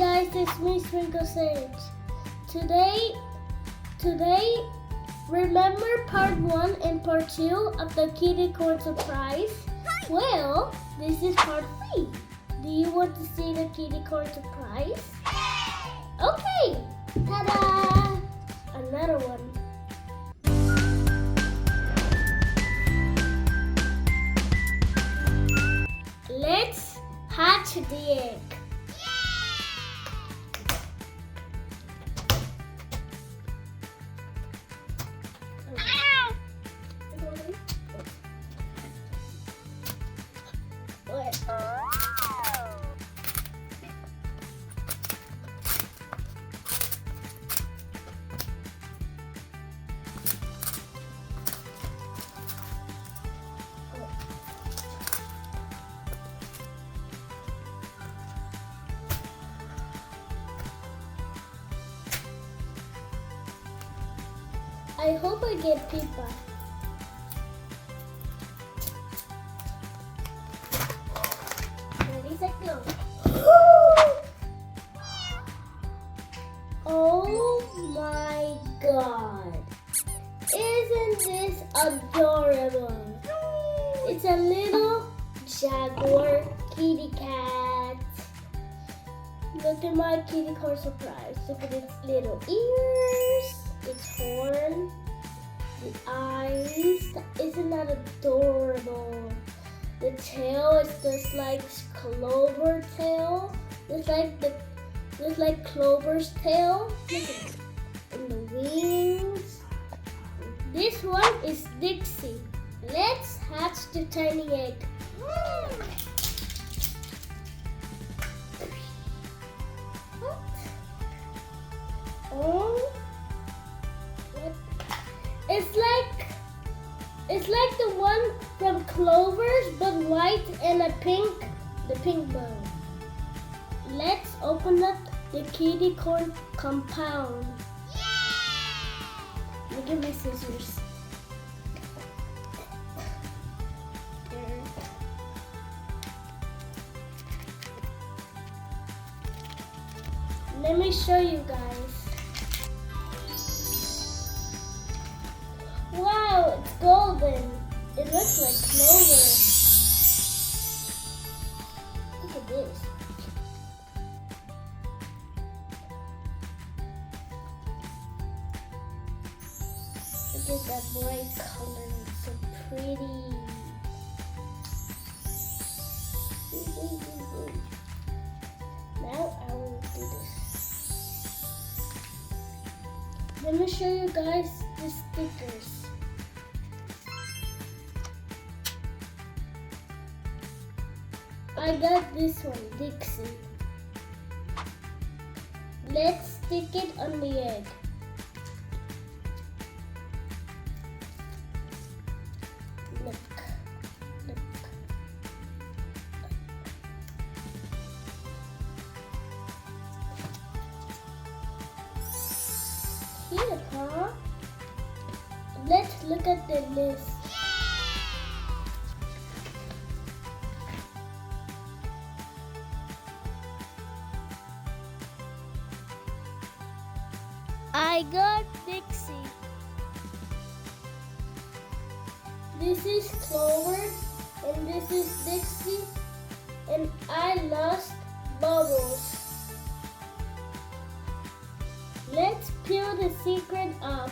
guys, it's me, Sprinkle Sage. Today, remember part 1 and part 2 of the Kittycorn surprise? Well, this is part 3. Do you want to see the Kittycorn surprise? Okay, ta-da! Another one. Let's hatch the egg. I hope I get Pippa. Ready, set, go. Oh my god. Isn't this adorable? It's a little jaguar kitty cat. Look at my Kittycorn surprise. Look at its little ears. Its horn, the eyes, isn't that adorable? The tail is just like Clover tail, just like Clover's tail. Look at it. And the wings. This one is Dixie. Let's hatch the tiny egg. What? Oh. It's like the one from Clover's, but white and the pink bow. Let's open up the Kittycorn compound. Look at my scissors. There. Let me show you guys. Wow, it's golden. It looks like clover. Look at this. Look at that bright color. It's so pretty. Now I will do this. Let me show you guys the stickers. I got this one, Dixie. Let's stick it on the egg. Look. Here, huh? Let's look at the list. I got Dixie. This is Clover, and this is Dixie, and I lost Bubbles. Let's peel the secret off.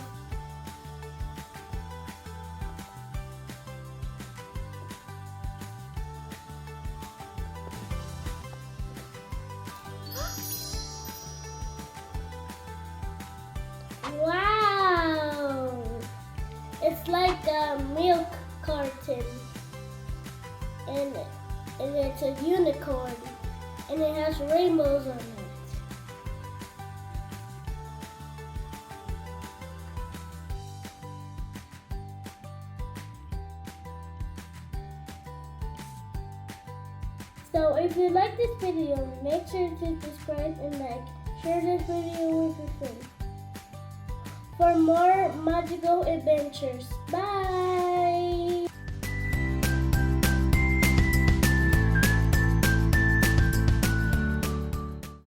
Wow! It's like a milk carton, and it's a unicorn, and it has rainbows on it. So if you like this video, make sure to subscribe and like. Share this video with your friends for more magical adventures. Bye!